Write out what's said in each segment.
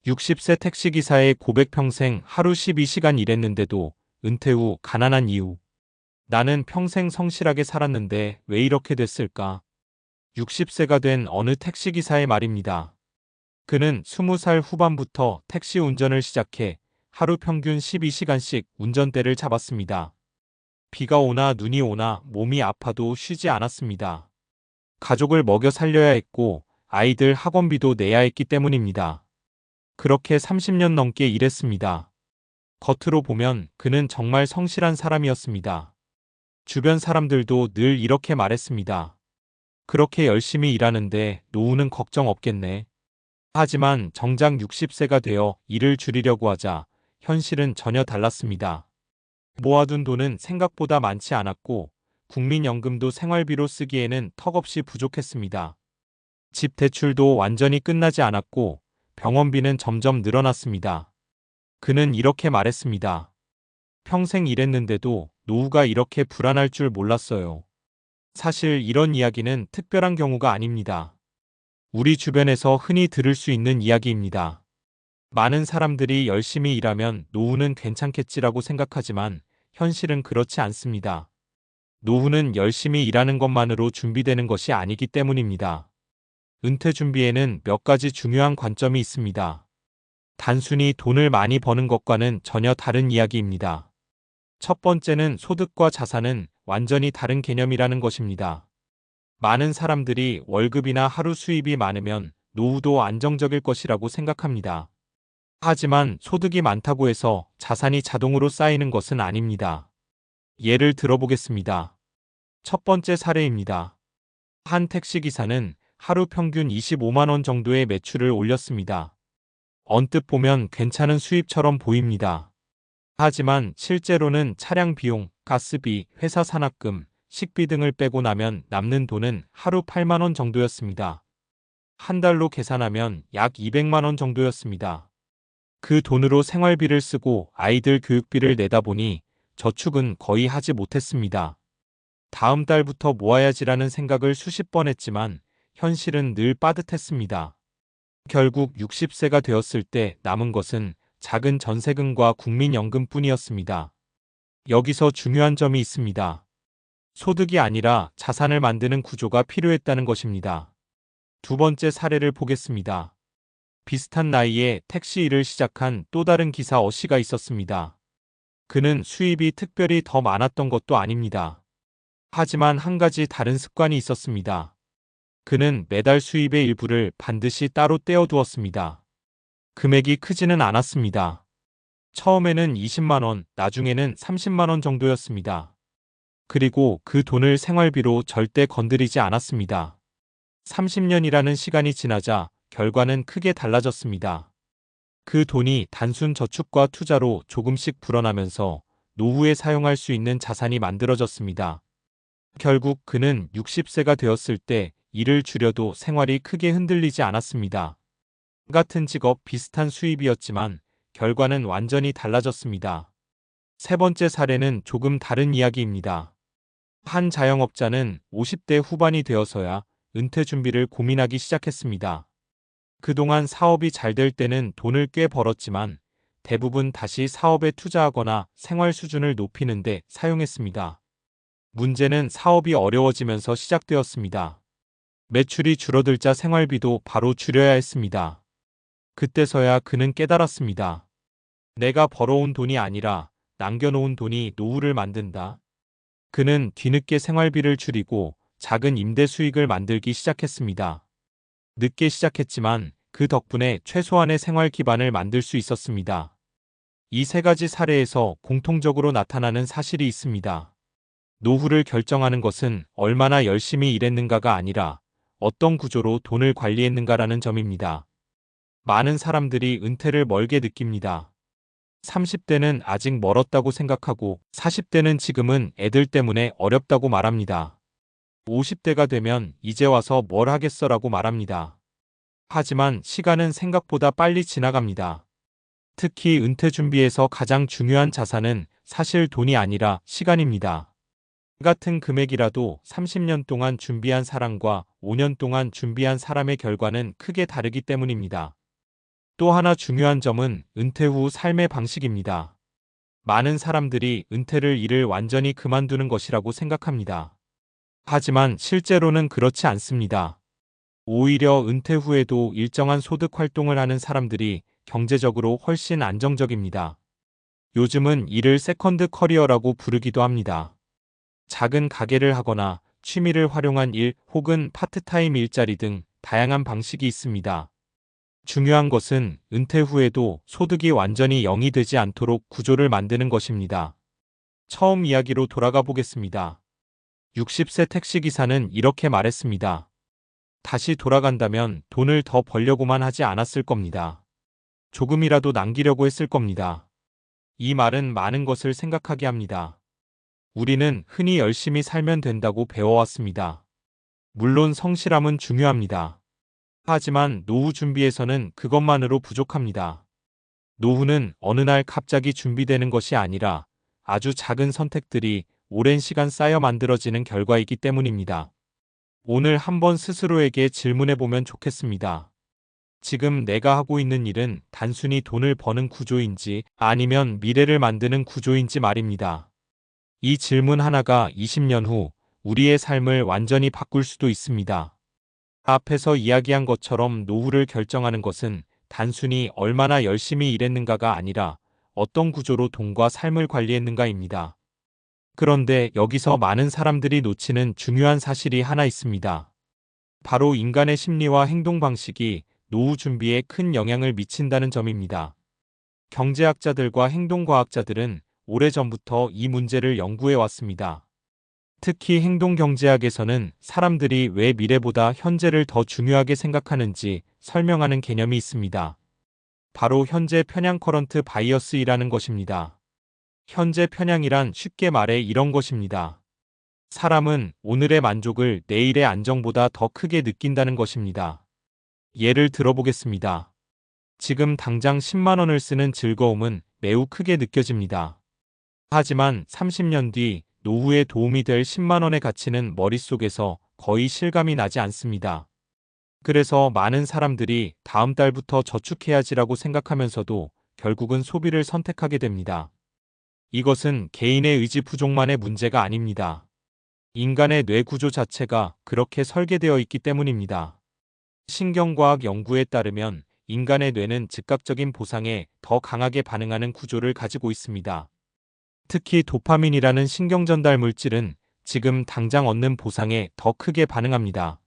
60세 택시기사의 고백. 평생 하루 12시간 일했는데도 은퇴 후 가난한 이유. 나는 평생 성실하게 살았는데 왜 이렇게 됐을까? 60세가 된 어느 택시기사의 말입니다. 그는 20살 후반부터 택시 운전을 시작해 하루 평균 12시간씩 운전대를 잡았습니다. 비가 오나 눈이 오나 몸이 아파도 쉬지 않았습니다. 가족을 먹여 살려야 했고 아이들 학원비도 내야 했기 때문입니다. 그렇게 30년 넘게 일했습니다. 겉으로 보면 그는 정말 성실한 사람이었습니다. 주변 사람들도 늘 이렇게 말했습니다. 그렇게 열심히 일하는데 노후는 걱정 없겠네. 하지만 정작 60세가 되어 일을 줄이려고 하자 현실은 전혀 달랐습니다. 모아둔 돈은 생각보다 많지 않았고 국민연금도 생활비로 쓰기에는 턱없이 부족했습니다. 집 대출도 완전히 끝나지 않았고 병원비는 점점 늘어났습니다. 그는 이렇게 말했습니다. 평생 일했는데도 노후가 이렇게 불안할 줄 몰랐어요. 사실 이런 이야기는 특별한 경우가 아닙니다. 우리 주변에서 흔히 들을 수 있는 이야기입니다. 많은 사람들이 열심히 일하면 노후는 괜찮겠지라고 생각하지만 현실은 그렇지 않습니다. 노후는 열심히 일하는 것만으로 준비되는 것이 아니기 때문입니다. 은퇴 준비에는 몇 가지 중요한 관점이 있습니다. 단순히 돈을 많이 버는 것과는 전혀 다른 이야기입니다. 첫 번째는 소득과 자산은 완전히 다른 개념이라는 것입니다. 많은 사람들이 월급이나 하루 수입이 많으면 노후도 안정적일 것이라고 생각합니다. 하지만 소득이 많다고 해서 자산이 자동으로 쌓이는 것은 아닙니다. 예를 들어보겠습니다. 첫 번째 사례입니다. 한 택시기사는 하루 평균 25만 원 정도의 매출을 올렸습니다. 언뜻 보면 괜찮은 수입처럼 보입니다. 하지만 실제로는 차량 비용, 가스비, 회사 산학금, 식비 등을 빼고 나면 남는 돈은 하루 8만 원 정도였습니다. 한 달로 계산하면 약 200만 원 정도였습니다. 그 돈으로 생활비를 쓰고 아이들 교육비를 내다 보니 저축은 거의 하지 못했습니다. 다음 달부터 모아야지라는 생각을 수십 번 했지만 현실은 늘 빠듯했습니다. 결국 60세가 되었을 때 남은 것은 작은 전세금과 국민연금뿐이었습니다. 여기서 중요한 점이 있습니다. 소득이 아니라 자산을 만드는 구조가 필요했다는 것입니다. 두 번째 사례를 보겠습니다. 비슷한 나이에 택시 일을 시작한 또 다른 기사 어씨가 있었습니다. 그는 수입이 특별히 더 많았던 것도 아닙니다. 하지만 한 가지 다른 습관이 있었습니다. 그는 매달 수입의 일부를 반드시 따로 떼어두었습니다. 금액이 크지는 않았습니다. 처음에는 20만 원, 나중에는 30만 원 정도였습니다. 그리고 그 돈을 생활비로 절대 건드리지 않았습니다. 30년이라는 시간이 지나자 결과는 크게 달라졌습니다. 그 돈이 단순 저축과 투자로 조금씩 불어나면서 노후에 사용할 수 있는 자산이 만들어졌습니다. 결국 그는 60세가 되었을 때 일을 줄여도 생활이 크게 흔들리지 않았습니다. 같은 직업, 비슷한 수입이었지만 결과는 완전히 달라졌습니다. 세 번째 사례는 조금 다른 이야기입니다. 한 자영업자는 50대 후반이 되어서야 은퇴 준비를 고민하기 시작했습니다. 그동안 사업이 잘 될 때는 돈을 꽤 벌었지만 대부분 다시 사업에 투자하거나 생활 수준을 높이는 데 사용했습니다. 문제는 사업이 어려워지면서 시작되었습니다. 매출이 줄어들자 생활비도 바로 줄여야 했습니다. 그때서야 그는 깨달았습니다. 내가 벌어온 돈이 아니라 남겨놓은 돈이 노후를 만든다. 그는 뒤늦게 생활비를 줄이고 작은 임대 수익을 만들기 시작했습니다. 늦게 시작했지만 그 덕분에 최소한의 생활 기반을 만들 수 있었습니다. 이 세 가지 사례에서 공통적으로 나타나는 사실이 있습니다. 노후를 결정하는 것은 얼마나 열심히 일했는가가 아니라 어떤 구조로 돈을 관리했는가라는 점입니다. 많은 사람들이 은퇴를 멀게 느낍니다. 30대는 아직 멀었다고 생각하고 40대는 지금은 애들 때문에 어렵다고 말합니다. 50대가 되면 이제 와서 뭘 하겠어라고 말합니다. 하지만 시간은 생각보다 빨리 지나갑니다. 특히 은퇴 준비에서 가장 중요한 자산은 사실 돈이 아니라 시간입니다. 같은 금액이라도 30년 동안 준비한 사람과 5년 동안 준비한 사람의 결과는 크게 다르기 때문입니다. 또 하나 중요한 점은 은퇴 후 삶의 방식입니다. 많은 사람들이 은퇴를 일을 완전히 그만두는 것이라고 생각합니다. 하지만 실제로는 그렇지 않습니다. 오히려 은퇴 후에도 일정한 소득 활동을 하는 사람들이 경제적으로 훨씬 안정적입니다. 요즘은 이를 세컨드 커리어라고 부르기도 합니다. 작은 가게를 하거나 취미를 활용한 일 혹은 파트타임 일자리 등 다양한 방식이 있습니다. 중요한 것은 은퇴 후에도 소득이 완전히 0이 되지 않도록 구조를 만드는 것입니다. 처음 이야기로 돌아가 보겠습니다. 60세 택시기사는 이렇게 말했습니다. 다시 돌아간다면 돈을 더 벌려고만 하지 않았을 겁니다. 조금이라도 남기려고 했을 겁니다. 이 말은 많은 것을 생각하게 합니다. 우리는 흔히 열심히 살면 된다고 배워왔습니다. 물론 성실함은 중요합니다. 하지만 노후 준비에서는 그것만으로 부족합니다. 노후는 어느 날 갑자기 준비되는 것이 아니라 아주 작은 선택들이 오랜 시간 쌓여 만들어지는 결과이기 때문입니다. 오늘 한번 스스로에게 질문해 보면 좋겠습니다. 지금 내가 하고 있는 일은 단순히 돈을 버는 구조인지 아니면 미래를 만드는 구조인지 말입니다. 이 질문 하나가 20년 후 우리의 삶을 완전히 바꿀 수도 있습니다. 앞에서 이야기한 것처럼 노후를 결정하는 것은 단순히 얼마나 열심히 일했는가가 아니라 어떤 구조로 돈과 삶을 관리했는가입니다. 그런데 여기서 많은 사람들이 놓치는 중요한 사실이 하나 있습니다. 바로 인간의 심리와 행동 방식이 노후 준비에 큰 영향을 미친다는 점입니다. 경제학자들과 행동과학자들은 오래전부터 이 문제를 연구해 왔습니다. 특히 행동경제학에서는 사람들이 왜 미래보다 현재를 더 중요하게 생각하는지 설명하는 개념이 있습니다. 바로 현재 편향 커런트 바이어스이라는 것입니다. 현재 편향이란 쉽게 말해 이런 것입니다. 사람은 오늘의 만족을 내일의 안정보다 더 크게 느낀다는 것입니다. 예를 들어보겠습니다. 지금 당장 10만 원을 쓰는 즐거움은 매우 크게 느껴집니다. 하지만 30년 뒤 노후에 도움이 될 10만 원의 가치는 머릿속에서 거의 실감이 나지 않습니다. 그래서 많은 사람들이 다음 달부터 저축해야지라고 생각하면서도 결국은 소비를 선택하게 됩니다. 이것은 개인의 의지 부족만의 문제가 아닙니다. 인간의 뇌 구조 자체가 그렇게 설계되어 있기 때문입니다. 신경과학 연구에 따르면 인간의 뇌는 즉각적인 보상에 더 강하게 반응하는 구조를 가지고 있습니다. 특히 도파민이라는 신경전달 물질은 지금 당장 얻는 보상에 더 크게 반응합니다.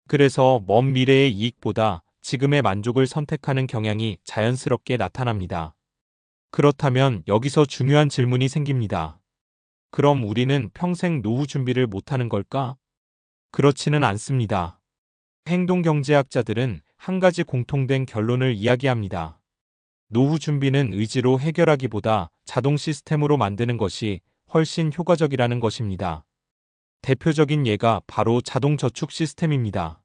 그래서 먼 미래의 이익보다 지금의 만족을 선택하는 경향이 자연스럽게 나타납니다. 그렇다면 여기서 중요한 질문이 생깁니다. 그럼 우리는 평생 노후 준비를 못하는 걸까? 그렇지는 않습니다. 행동경제학자들은 한 가지 공통된 결론을 이야기합니다. 노후 준비는 의지로 해결하기보다 자동 시스템으로 만드는 것이 훨씬 효과적이라는 것입니다. 대표적인 예가 바로 자동 저축 시스템입니다.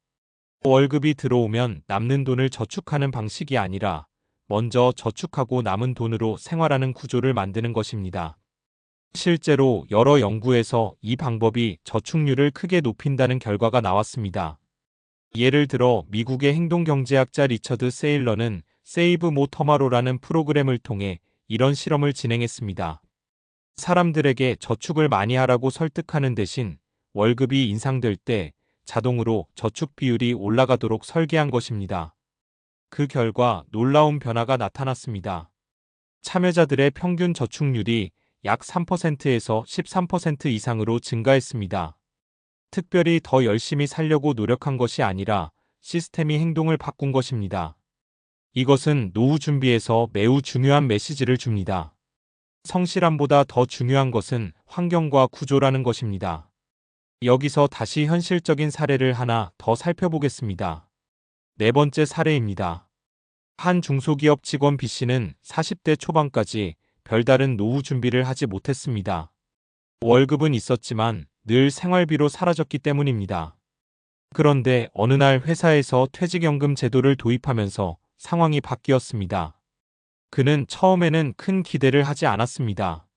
월급이 들어오면 남는 돈을 저축하는 방식이 아니라 먼저 저축하고 남은 돈으로 생활하는 구조를 만드는 것입니다. 실제로 여러 연구에서 이 방법이 저축률을 크게 높인다는 결과가 나왔습니다. 예를 들어 미국의 행동경제학자 리처드 세일러는 세이브 모 터마로라는 프로그램을 통해 이런 실험을 진행했습니다. 사람들에게 저축을 많이 하라고 설득하는 대신 월급이 인상될 때 자동으로 저축 비율이 올라가도록 설계한 것입니다. 그 결과 놀라운 변화가 나타났습니다. 참여자들의 평균 저축률이 약 3%에서 13% 이상으로 증가했습니다. 특별히 더 열심히 살려고 노력한 것이 아니라 시스템이 행동을 바꾼 것입니다. 이것은 노후 준비에서 매우 중요한 메시지를 줍니다. 성실함보다 더 중요한 것은 환경과 구조라는 것입니다. 여기서 다시 현실적인 사례를 하나 더 살펴보겠습니다. 네 번째 사례입니다. 한 중소기업 직원 B씨는 40대 초반까지 별다른 노후 준비를 하지 못했습니다. 월급은 있었지만 늘 생활비로 사라졌기 때문입니다. 그런데 어느 날 회사에서 퇴직연금 제도를 도입하면서 상황이 바뀌었습니다. 그는 처음에는 큰 기대를 하지 않았습니다.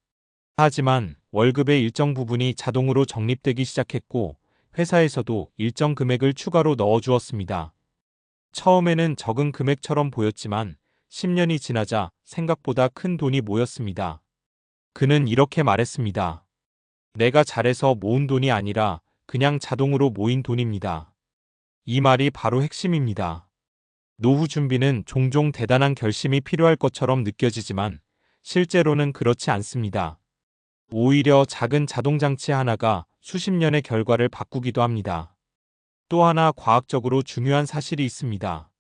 하지만 월급의 일정 부분이 자동으로 적립되기 시작했고 회사에서도 일정 금액을 추가로 넣어주었습니다. 처음에는 적은 금액처럼 보였지만 10년이 지나자 생각보다 큰 돈이 모였습니다. 그는 이렇게 말했습니다. 내가 잘해서 모은 돈이 아니라 그냥 자동으로 모인 돈입니다. 이 말이 바로 핵심입니다. 노후 준비는 종종 대단한 결심이 필요할 것처럼 느껴지지만 실제로는 그렇지 않습니다. 오히려 작은 자동장치 하나가 수십 년의 결과를 바꾸기도 합니다. 또 하나 과학적으로 중요한 사실이 있습니다.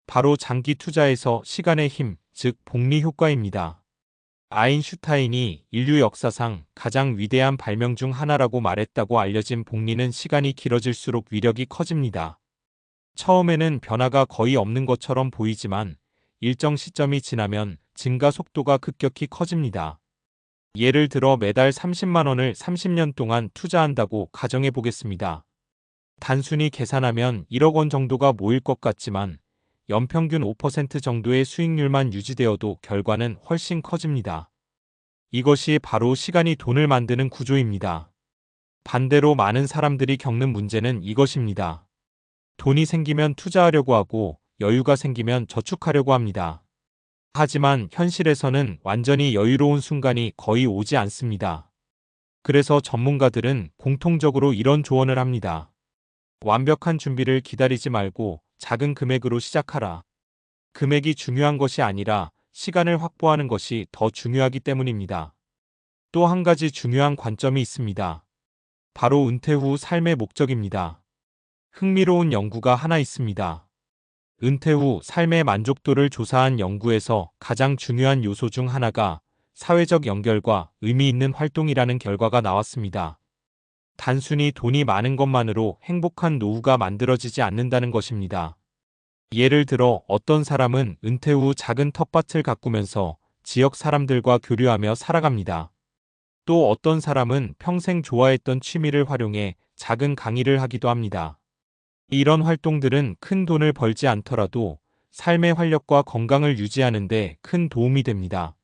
바로 장기 투자에서 시간의 힘, 즉 복리 효과입니다. 아인슈타인이 인류 역사상 가장 위대한 발명 중 하나라고 말했다고 알려진 복리는 시간이 길어질수록 위력이 커집니다. 처음에는 변화가 거의 없는 것처럼 보이지만 일정 시점이 지나면 증가 속도가 급격히 커집니다. 예를 들어 매달 30만 원을 30년 동안 투자한다고 가정해 보겠습니다. 단순히 계산하면 1억 원 정도가 모일 것 같지만 연평균 5% 정도의 수익률만 유지되어도 결과는 훨씬 커집니다. 이것이 바로 시간이 돈을 만드는 구조입니다. 반대로 많은 사람들이 겪는 문제는 이것입니다. 돈이 생기면 투자하려고 하고 여유가 생기면 저축하려고 합니다. 하지만 현실에서는 완전히 여유로운 순간이 거의 오지 않습니다. 그래서 전문가들은 공통적으로 이런 조언을 합니다. 완벽한 준비를 기다리지 말고 작은 금액으로 시작하라. 금액이 중요한 것이 아니라 시간을 확보하는 것이 더 중요하기 때문입니다. 또 한 가지 중요한 관점이 있습니다. 바로 은퇴 후 삶의 목적입니다. 흥미로운 연구가 하나 있습니다. 은퇴 후 삶의 만족도를 조사한 연구에서 가장 중요한 요소 중 하나가 사회적 연결과 의미 있는 활동이라는 결과가 나왔습니다. 단순히 돈이 많은 것만으로 행복한 노후가 만들어지지 않는다는 것입니다. 예를 들어 어떤 사람은 은퇴 후 작은 텃밭을 가꾸면서 지역 사람들과 교류하며 살아갑니다. 또 어떤 사람은 평생 좋아했던 취미를 활용해 작은 강의를 하기도 합니다. 이런 활동들은 큰 돈을 벌지 않더라도 삶의 활력과 건강을 유지하는 데 큰 도움이 됩니다.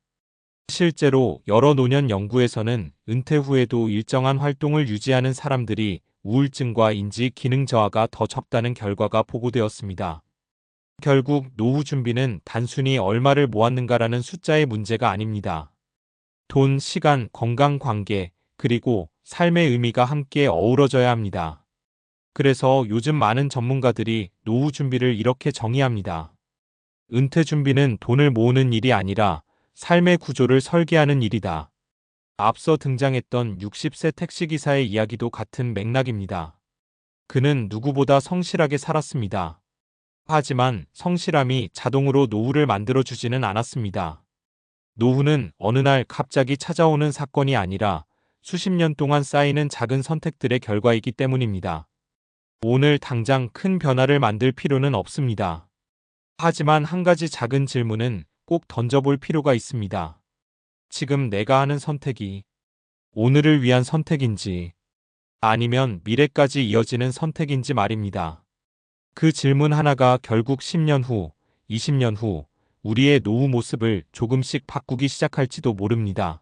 실제로 여러 노년 연구에서는 은퇴 후에도 일정한 활동을 유지하는 사람들이 우울증과 인지 기능 저하가 더 적다는 결과가 보고되었습니다. 결국 노후 준비는 단순히 얼마를 모았는가라는 숫자의 문제가 아닙니다. 돈, 시간, 건강, 관계, 그리고 삶의 의미가 함께 어우러져야 합니다. 그래서 요즘 많은 전문가들이 노후 준비를 이렇게 정의합니다. 은퇴 준비는 돈을 모으는 일이 아니라 삶의 구조를 설계하는 일이다. 앞서 등장했던 60세 택시기사의 이야기도 같은 맥락입니다. 그는 누구보다 성실하게 살았습니다. 하지만 성실함이 자동으로 노후를 만들어주지는 않았습니다. 노후는 어느 날 갑자기 찾아오는 사건이 아니라 수십 년 동안 쌓이는 작은 선택들의 결과이기 때문입니다. 오늘 당장 큰 변화를 만들 필요는 없습니다. 하지만 한 가지 작은 질문은 꼭 던져볼 필요가 있습니다. 지금 내가 하는 선택이 오늘을 위한 선택인지 아니면 미래까지 이어지는 선택인지 말입니다. 그 질문 하나가 결국 10년 후, 20년 후 우리의 노후 모습을 조금씩 바꾸기 시작할지도 모릅니다.